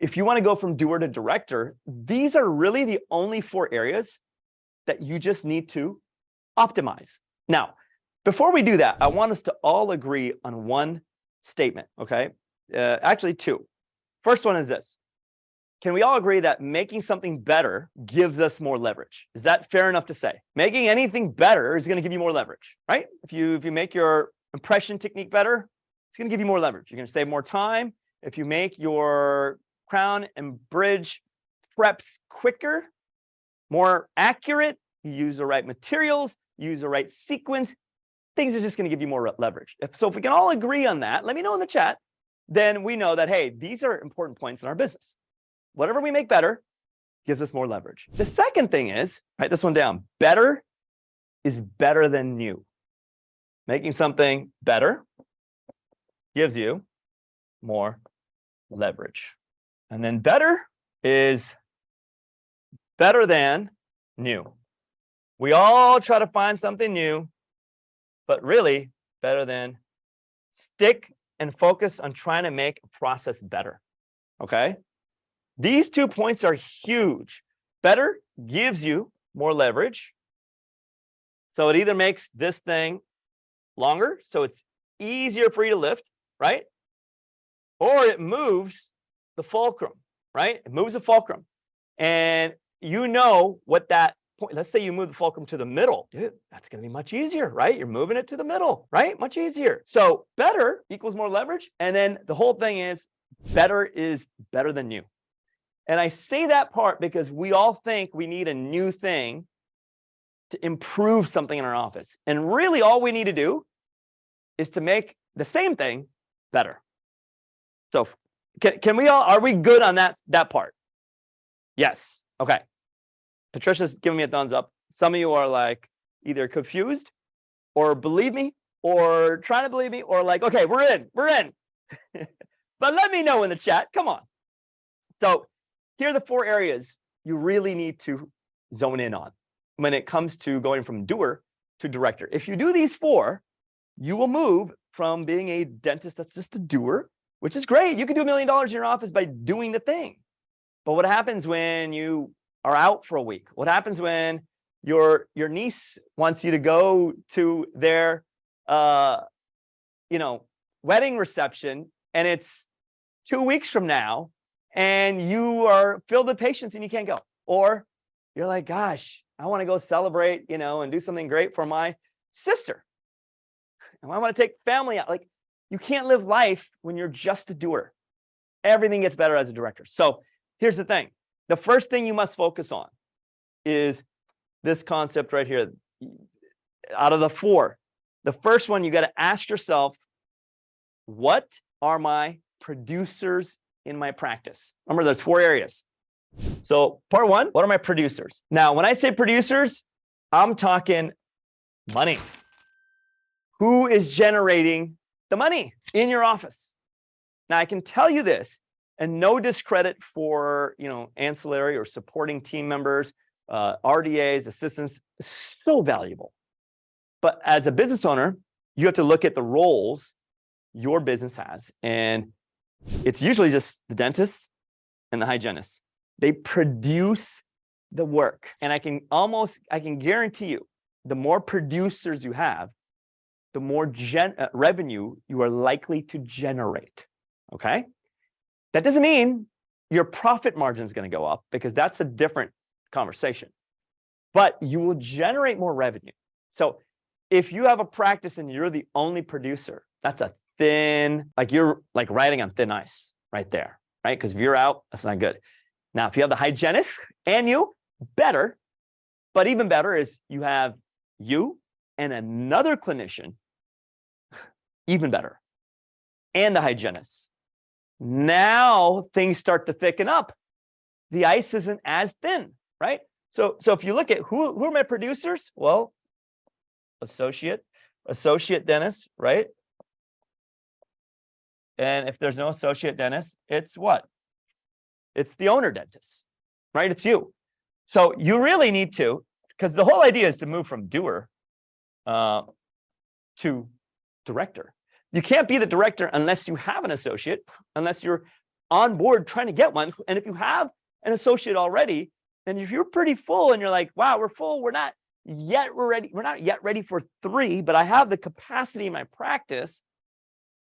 if you want to go from doer to director, these are really the only 4 areas that you just need to optimize. Now, before we do that, I want us to all agree on one statement, okay? Actually, 2. First one is this. Can we all agree that making something better gives us more leverage? Is that fair enough to say? Making anything better is going to give you more leverage, right? If you make your impression technique better, it's going to give you more leverage. You're going to save more time. If you make your crown and bridge preps quicker, more accurate, you use the right materials, use the right sequence, things are just going to give you more leverage. So if we can all agree on that, let me know in the chat, then we know that, hey, these are important points in our business. Whatever we make better gives us more leverage. The second thing is, write this one down, better is better than new. Making something better gives you more leverage. And then better is better than new. We all try to find something new, but really better than stick and focus on trying to make a process better. Okay? These 2 points are huge. Better gives you more leverage. So it either makes this thing longer, so it's easier for you to lift, right? Or it moves the fulcrum, right? It moves the fulcrum. And you know what that point, let's say you move the fulcrum to the middle. Dude, that's going to be much easier, right? You're moving it to the middle, right? Much easier. So better equals more leverage. And then the whole thing is better than new. And I say that part because we all think we need a new thing to improve something in our office. And really all we need to do is to make the same thing better. So can we all, are we good on that part? Yes. Okay. Patricia's giving me a thumbs up. Some of you are like either confused or believe me or trying to believe me or like, okay, we're in. But let me know in the chat. Come on. So here are the 4 areas you really need to zone in on when it comes to going from doer to director. If you do these 4, you will move from being a dentist that's just a doer, which is great. You can do $1 million in your office by doing the thing. But what happens when you are out for a week? What happens when your niece wants you to go to their wedding reception and it's 2 weeks from now and you are filled with patients and you can't go? Or you're like, gosh, I want to go celebrate, and do something great for my sister. And I want to take family out. Like, you can't live life when you're just a doer. Everything gets better as a director. So here's the thing. The first thing you must focus on is this concept right here. Out of the 4, the first one, you got to ask yourself, what are my producers in my practice? Remember, there's 4 areas. So part 1, what are my producers? Now, when I say producers, I'm talking money. Who is generating the money in your office? Now, I can tell you this, and no discredit for, ancillary or supporting team members, RDAs, assistants, so valuable. But as a business owner, you have to look at the roles your business has. And it's usually just the dentist and the hygienist. They produce the work. And I can guarantee you, the more producers you have, the more revenue you are likely to generate. Okay? That doesn't mean your profit margin is going to go up, because that's a different conversation. But you will generate more revenue. So if you have a practice and you're the only producer, that's a thin, you're like riding on thin ice right there, right? Because if you're out, that's not good. Now, if you have the hygienist and you, better. But even better is you have you and another clinician, even better, and the hygienist. Now things start to thicken up. The ice isn't as thin, right? So if you look at who are my producers? Well, associate dentist, right? And if there's no associate dentist, it's what? It's the owner dentist, right? It's you. So you really need to, because the whole idea is to move from doer to director. You can't be the director unless you have an associate, unless you're on board trying to get one. And if you have an associate already, and if you're pretty full and you're like, wow, we're full, we're not yet ready for 3, but I have the capacity in my practice,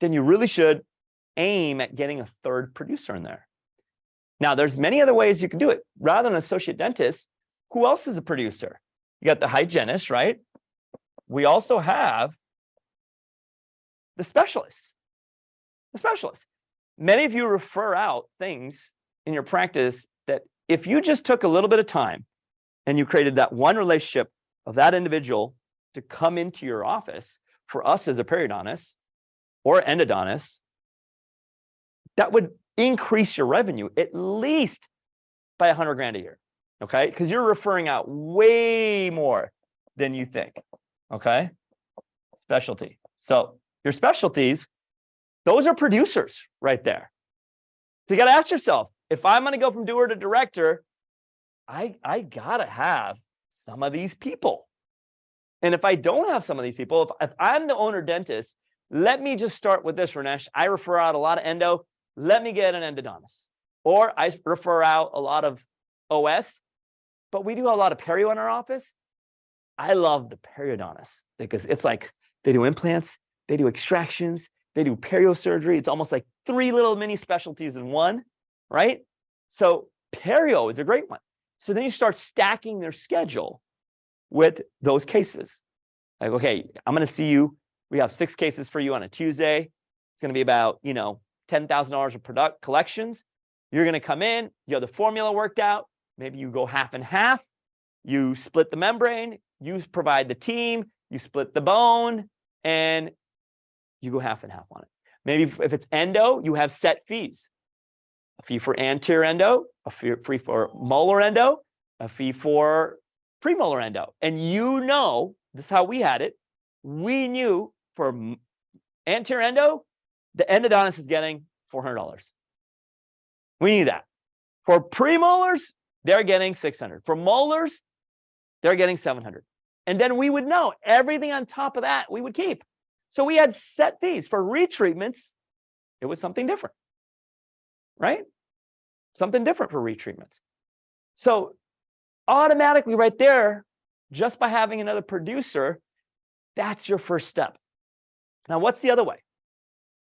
then you really should aim at getting a 3rd producer in there. Now, there's many other ways you can do it. Rather than an associate dentist, who else is a producer? You got the hygienist, right? We also have the specialists. The specialists. Many of you refer out things in your practice that if you just took a little bit of time and you created that one relationship of that individual to come into your office for us as a periodontist or endodontist, that would increase your revenue at least by $100,000 a year. Okay, because you're referring out way more than you think. Okay, specialty. So your specialties, those are producers right there. So you got to ask yourself, if I'm going to go from doer to director, I got to have some of these people. And if I don't have some of these people, if I'm the owner dentist, let me just start with this, Ranesh. I refer out a lot of endo. Let me get an endodontist. Or I refer out a lot of OS, but we do a lot of perio in our office. I love the periodontists because it's like they do implants, they do extractions, they do perio surgery. It's almost like 3 little mini specialties in one, right? So perio is a great one. So then you start stacking their schedule with those cases. Like, okay, I'm going to see you. We have 6 cases for you on a Tuesday. It's going to be about, $10,000 of product collections. You're going to come in. You have the formula worked out. Maybe you go half and half. You split the membrane. You provide the team. You split the bone, and you go half and half on it. Maybe if it's endo, you have set fees. A fee for anterior endo, a fee for molar endo, a fee for premolar endo. And this is how we had it. We knew for anterior endo, the endodontist is getting $400. We knew that. For premolars, they're getting $600. For molars, they're getting $700. And then we would know everything on top of that we would keep. So we had set fees. For retreatments, it was something different, right? Something different for retreatments. So automatically right there, just by having another producer, that's your first step. Now, what's the other way?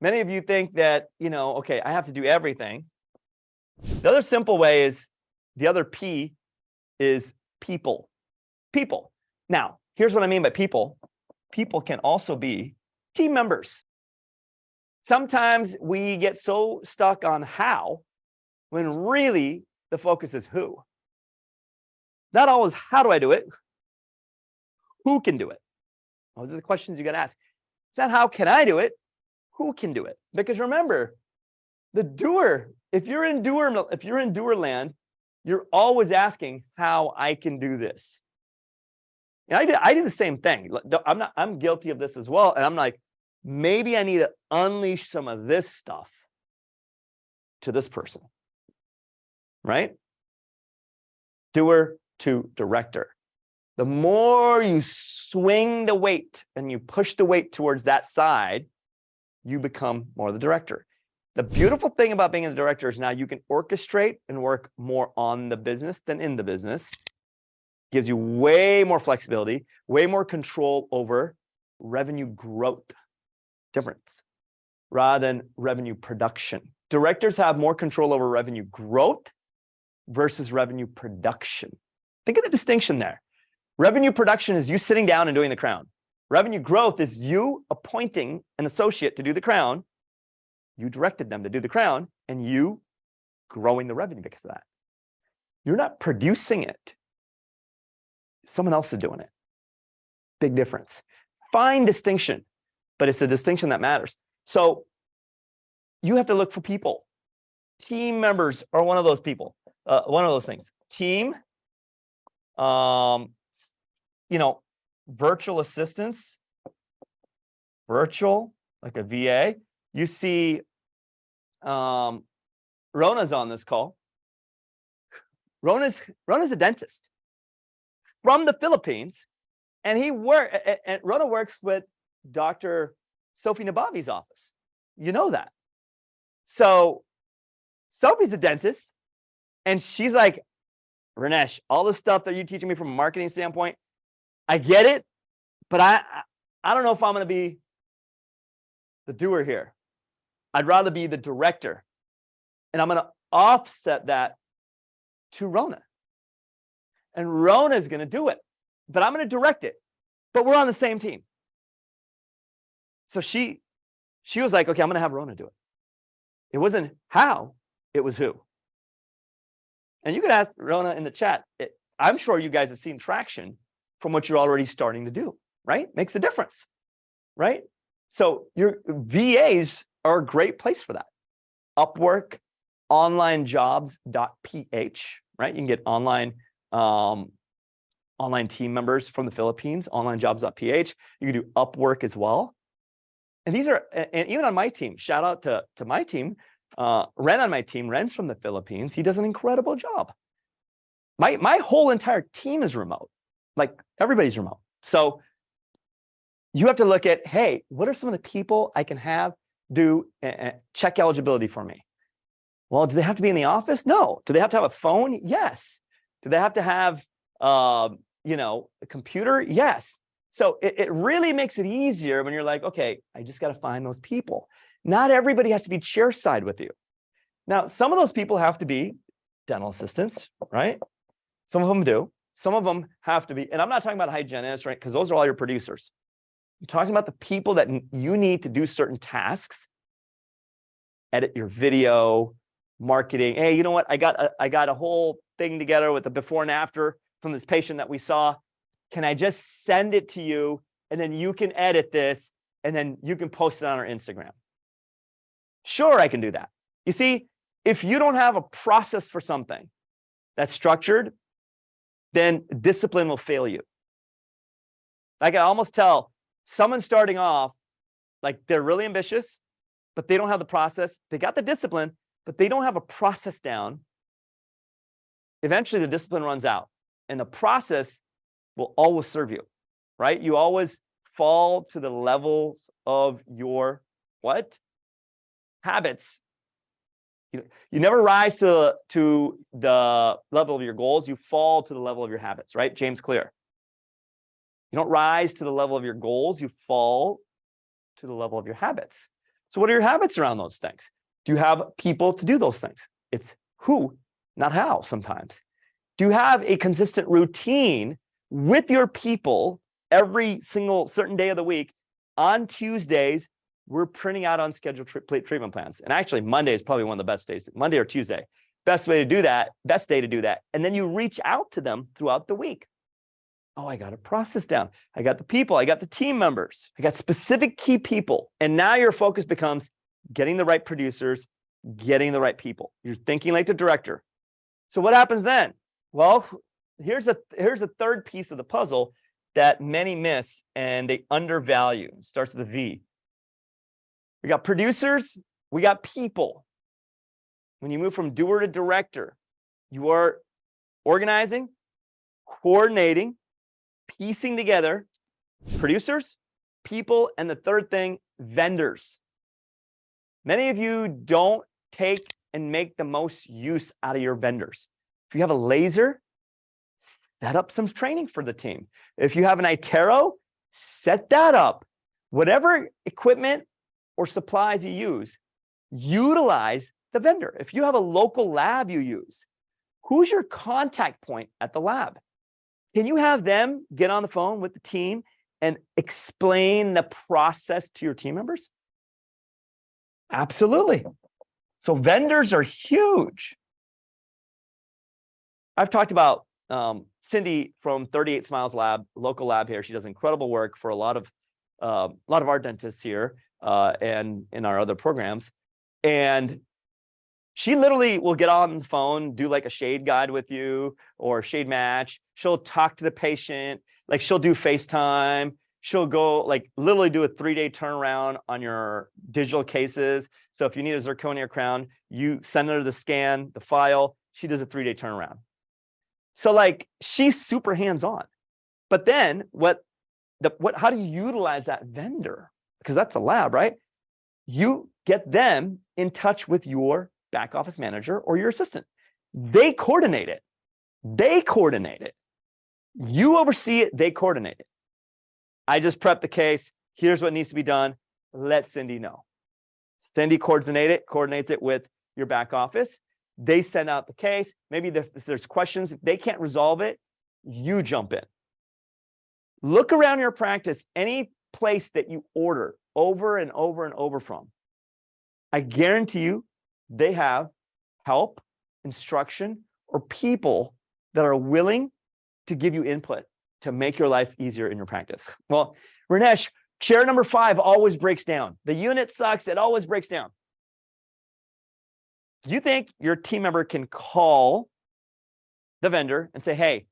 Many of you think that, okay, I have to do everything. The other simple way is, the other P is people. People. Now, here's what I mean by people. People can also be team members. Sometimes we get so stuck on how, when really the focus is who. Not always how do I do it, who can do it? Those are the questions you got to ask. It's not how can I do it, who can do it? Because remember, the doer, if you're in doer land, you're always asking how I can do this. And I do the same thing. I'm guilty of this as well. And I'm like, maybe I need to unleash some of this stuff to this person, right? Doer to director. The more you swing the weight and you push the weight towards that side, you become more the director. The beautiful thing about being a director is now you can orchestrate and work more on the business than in the business. Gives you way more flexibility, way more control over revenue growth difference rather than revenue production. Directors have more control over revenue growth versus revenue production. Think of the distinction there. Revenue production is you sitting down and doing the crown. Revenue growth is you appointing an associate to do the crown. You directed them to do the crown, and you growing the revenue because of that. You're not producing it. Someone else is doing it. Big difference. Fine distinction, but it's a distinction that matters. So you have to look for people. Team members are one of those people. One of those things. Team, virtual assistants, virtual, like a VA. You see, Rona's on this call. Rona's a dentist from the Philippines, and Rona works with Dr. Sophie Nabavi's office. You know that. So Sophie's a dentist, and she's like, Ranesh, all the stuff that you're teaching me from a marketing standpoint, I get it, but I don't know if I'm going to be the doer here. I'd rather be the director. And I'm going to offset that to Rona. And Rona is going to do it, but I'm going to direct it. But we're on the same team. So she was like, okay, I'm going to have Rona do it. It wasn't how, it was who. And you can ask Rona in the chat. I'm sure you guys have seen traction from what you're already starting to do, right? Makes a difference, right? So your VAs are a great place for that. Upwork, onlinejobs.ph, right? You can get online team members from the Philippines, onlinejobs.ph. You can do Upwork as well. And these are, and even on my team, shout out to my team, Ren on my team. Ren's from the Philippines. He does an incredible job. My whole entire team is remote. Like everybody's remote. So you have to look at, hey, what are some of the people I can have do check eligibility for me? Well, do they have to be in the office? No. Do they have to have a phone? Yes. Do they have to have, a computer? Yes. So it really makes it easier when you're like, okay, I just got to find those people. Not everybody has to be chairside with you. Now, some of those people have to be dental assistants, right? Some of them do. Some of them have to be, and I'm not talking about hygienists, right? Because those are all your producers. I'm talking about the people that you need to do certain tasks, edit your video, marketing. Hey, you know what? I got a whole thing together with the before and after from this patient that we saw. Can I just send it to you, and then you can edit this, and then you can post it on our Instagram? Sure, I can do that. You see, if you don't have a process for something that's structured, then discipline will fail you. I can almost tell someone starting off, like they're really ambitious, but they don't have the process. They got the discipline, but they don't have a process down. Eventually, the discipline runs out, and the process will always serve you, right? You always fall to the levels of your what? Habits. You never rise to the level of your goals. You fall to the level of your habits, right? James Clear. You don't rise to the level of your goals. You fall to the level of your habits. So what are your habits around those things? Do you have people to do those things? It's who, not how sometimes. Do you have a consistent routine with your people every single certain day of the week? On Tuesdays, we're printing out unscheduled treatment plans. And actually, Monday is probably one of the best days. Monday or Tuesday. Best way to do that, best day to do that. And then you reach out to them throughout the week. Oh, I got a process down. I got the people. I got the team members. I got specific key people. And now your focus becomes getting the right producers, getting the right people. You're thinking like the director. So what happens then? Well, here's a third piece of the puzzle that many miss and they undervalue. It starts with a V. We got producers, we got people. When you move from doer to director, you are organizing, coordinating, piecing together producers, people, and the third thing, vendors. Many of you don't take and make the most use out of your vendors. If you have a laser, set up some training for the team. If you have an iTero, set that up. Whatever equipment or supplies you use, utilize the vendor. If you have a local lab you use, who's your contact point at the lab? Can you have them get on the phone with the team and explain the process to your team members? Absolutely. So vendors are huge. I've talked about Cindy from 38 Smiles Lab, local lab here. She does incredible work for a lot of our dentists here and in our other programs. And she literally will get on the phone, do like a shade guide with you or shade match. She'll talk to the patient, like she'll do FaceTime. She'll go like literally do a 3-day turnaround on your digital cases. So if you need a zirconia crown, you send her the scan, the file, she does a 3-day turnaround. So like she's super hands-on. But then how do you utilize that vendor? Because that's a lab, right? You get them in touch with your back office manager or your assistant. They coordinate it. They coordinate it. You oversee it. They coordinate it. I just prepped the case. Here's what needs to be done. Let Cindy know. Cindy coordinates it with your back office. They send out the case. Maybe there's questions. If they can't resolve it, you jump in. Look around your practice, any place that you order over and over and over from. I guarantee you they have help, instruction, or people that are willing to give you input to make your life easier in your practice. Well, Ranesh, chair number 5 always breaks down. The unit sucks. It always breaks down. Do you think your team member can call the vendor and say, hey,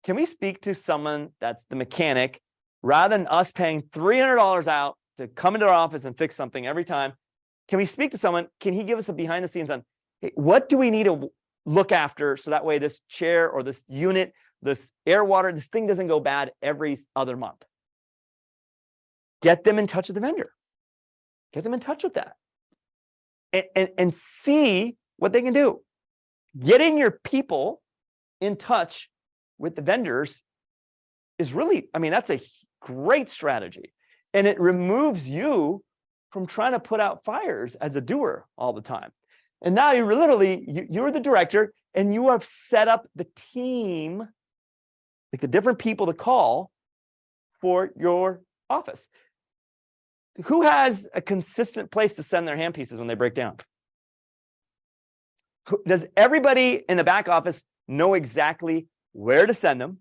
can we speak to someone that's the mechanic rather than us paying $300 out to come into our office and fix something every time? Can we speak to someone? Can he give us a behind the scenes on, hey, what do we need to look after so that way this chair or this unit, this air water, this thing doesn't go bad every other month? Get them in touch with the vendor. Get them in touch with that. And see what they can do. Getting your people in touch with the vendors is really, I mean, that's a great strategy. And it removes you from trying to put out fires as a doer all the time. And now you're literally, you're the director and you have set up the team, like the different people to call for your office. Who has a consistent place to send their handpieces when they break down? Does everybody in the back office know exactly where to send them,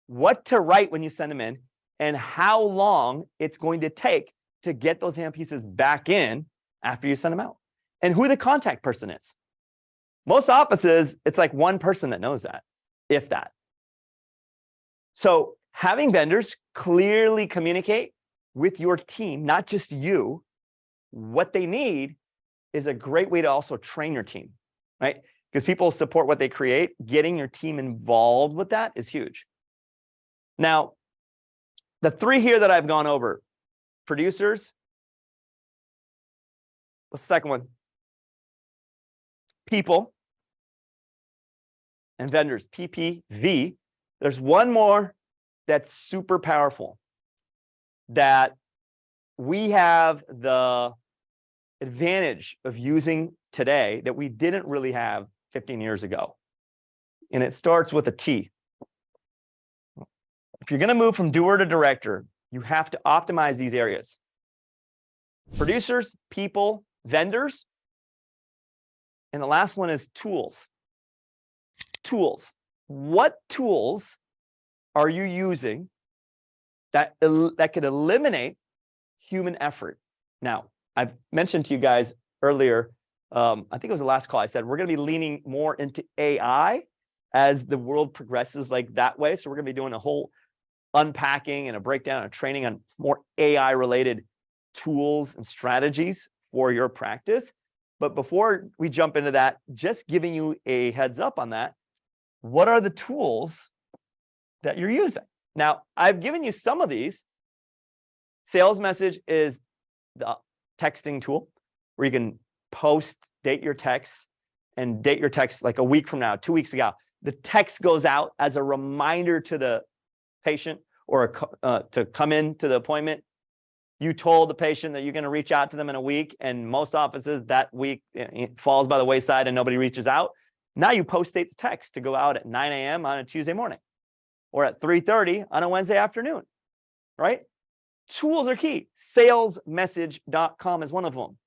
what to write when you send them in, and how long it's going to take to get those handpieces back in after you send them out? And who the contact person is? Most offices, it's like one person that knows that, if that. So having vendors clearly communicate with your team, not just you, what they need is a great way to also train your team, right? Because people support what they create. Getting your team involved with that is huge. Now, the 3 here that I've gone over, producers, what's the second one? People and vendors, PPV. There's one more that's super powerful that we have the advantage of using today that we didn't really have 15 years ago. And it starts with a T. If you're going to move from doer to director, you have to optimize these areas. Producers, people, vendors. And the last one is tools. Tools. What tools are you using that could eliminate human effort? Now, I've mentioned to you guys earlier, I think it was the last call, I said we're going to be leaning more into AI as the world progresses like that way. So we're going to be doing a whole unpacking and a breakdown and a training on more AI related tools and strategies for your practice. But before we jump into that, just giving you a heads up on that, what are the tools that you're using? Now, I've given you some of these. Sales message is the texting tool where you can post, date your texts, and date your texts like a week from now, 2 weeks ago. The text goes out as a reminder to the patient or to come in to the appointment. You told the patient that you're going to reach out to them in a week, and most offices that week it falls by the wayside and nobody reaches out. Now you post date the text to go out at 9 a.m. on a Tuesday morning or at 3:30 on a Wednesday afternoon, right? Tools are key. Salesmessage.com is one of them.